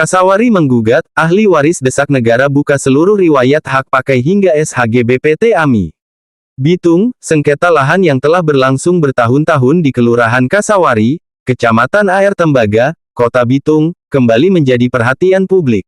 Kasawari menggugat, ahli waris desak negara buka seluruh riwayat hak pakai hingga SHGB PT AMI. Bitung, sengketa lahan yang telah berlangsung bertahun-tahun di Kelurahan Kasawari, Kecamatan Air Tembaga, Kota Bitung, kembali menjadi perhatian publik.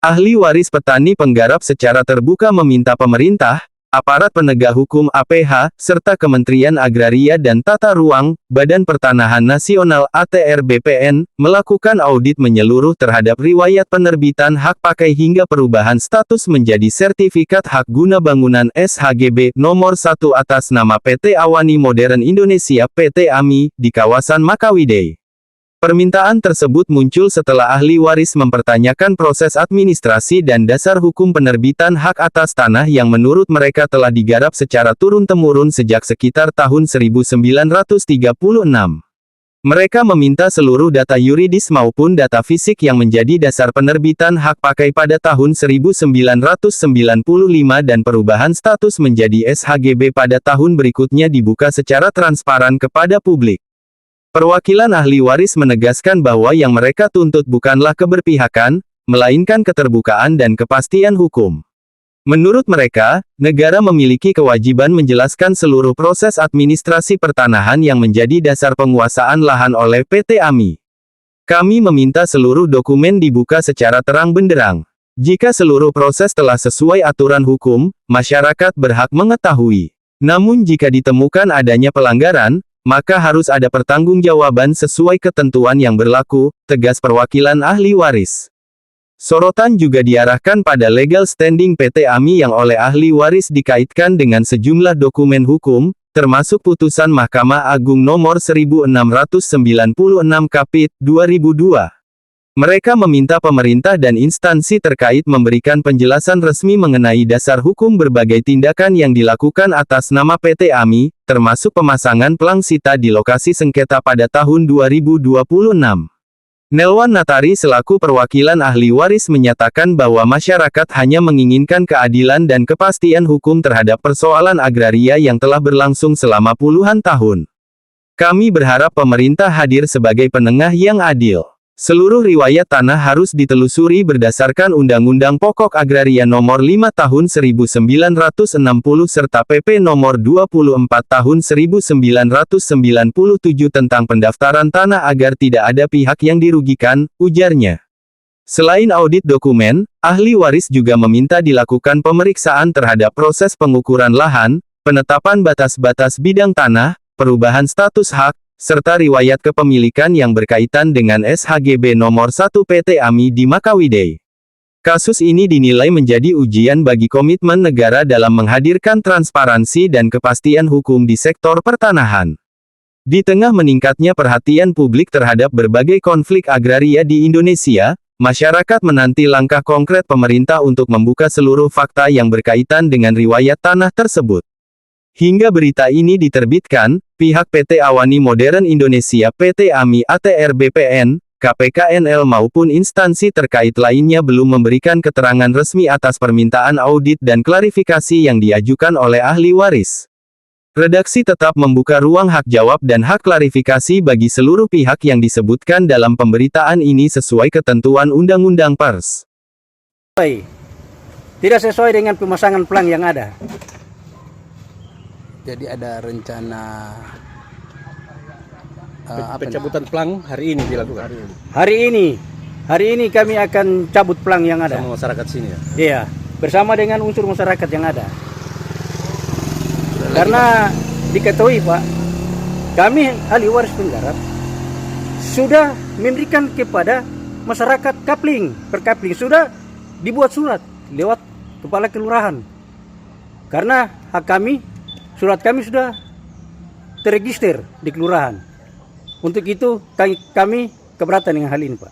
Ahli waris petani penggarap secara terbuka meminta pemerintah, aparat penegak hukum APH, serta Kementerian Agraria dan Tata Ruang, Badan Pertanahan Nasional (ATR) BPN, melakukan audit menyeluruh terhadap riwayat penerbitan hak pakai hingga perubahan status menjadi sertifikat hak guna bangunan SHGB nomor 1 atas nama PT Awani Modern Indonesia PT AMI, di kawasan Makawidey. Permintaan tersebut muncul setelah ahli waris mempertanyakan proses administrasi dan dasar hukum penerbitan hak atas tanah yang menurut mereka telah digarap secara turun-temurun sejak sekitar tahun 1936. Mereka meminta seluruh data yuridis maupun data fisik yang menjadi dasar penerbitan hak pakai pada tahun 1995 dan perubahan status menjadi SHGB pada tahun berikutnya dibuka secara transparan kepada publik. Perwakilan ahli waris menegaskan bahwa yang mereka tuntut bukanlah keberpihakan, melainkan keterbukaan dan kepastian hukum. Menurut mereka, negara memiliki kewajiban menjelaskan seluruh proses administrasi pertanahan yang menjadi dasar penguasaan lahan oleh PT AMI. Kami meminta seluruh dokumen dibuka secara terang benderang. Jika seluruh proses telah sesuai aturan hukum, masyarakat berhak mengetahui. Namun jika ditemukan adanya pelanggaran, maka harus ada pertanggungjawaban sesuai ketentuan yang berlaku, tegas perwakilan ahli waris. Sorotan juga diarahkan pada legal standing PT AMI yang oleh ahli waris dikaitkan dengan sejumlah dokumen hukum, termasuk putusan Mahkamah Agung nomor 1696 Kapit. 2002. Mereka meminta pemerintah dan instansi terkait memberikan penjelasan resmi mengenai dasar hukum berbagai tindakan yang dilakukan atas nama PT AMI, termasuk pemasangan pelang sita di lokasi sengketa pada tahun 2026. Nelwan Natari selaku perwakilan ahli waris menyatakan bahwa masyarakat hanya menginginkan keadilan dan kepastian hukum terhadap persoalan agraria yang telah berlangsung selama puluhan tahun. Kami berharap pemerintah hadir sebagai penengah yang adil. Seluruh riwayat tanah harus ditelusuri berdasarkan Undang-Undang Pokok Agraria Nomor 5 Tahun 1960 serta PP Nomor 24 Tahun 1997 tentang pendaftaran tanah agar tidak ada pihak yang dirugikan, ujarnya. Selain audit dokumen, ahli waris juga meminta dilakukan pemeriksaan terhadap proses pengukuran lahan, penetapan batas-batas bidang tanah, perubahan status hak, serta riwayat kepemilikan yang berkaitan dengan SHGB nomor 1 PT AMI di Makawidey. Kasus ini dinilai menjadi ujian bagi komitmen negara dalam menghadirkan transparansi dan kepastian hukum di sektor pertanahan. Di tengah meningkatnya perhatian publik terhadap berbagai konflik agraria di Indonesia, masyarakat menanti langkah konkret pemerintah untuk membuka seluruh fakta yang berkaitan dengan riwayat tanah tersebut. Hingga berita ini diterbitkan, pihak PT Awani Modern Indonesia PT AMI ATR BPN, KPKNL maupun instansi terkait lainnya belum memberikan keterangan resmi atas permintaan audit dan klarifikasi yang diajukan oleh ahli waris. Redaksi tetap membuka ruang hak jawab dan hak klarifikasi bagi seluruh pihak yang disebutkan dalam pemberitaan ini sesuai ketentuan Undang-Undang Pers. Tidak sesuai dengan pemasangan pelang yang ada. Jadi ada rencana pencabutan pelang hari ini dilakukan. Hari ini kami akan cabut pelang yang ada. Sama masyarakat sini ya. Iya, bersama dengan unsur masyarakat yang ada. Karena diketahui Pak, kami ahli waris penggarap sudah memberikan kepada masyarakat perkapling sudah dibuat surat lewat kepala kelurahan. Karena hak kami, surat kami sudah terregister di kelurahan. Untuk itu kami keberatan dengan hal ini Pak.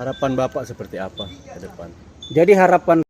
Harapan Bapak seperti apa ke depan? Jadi harapan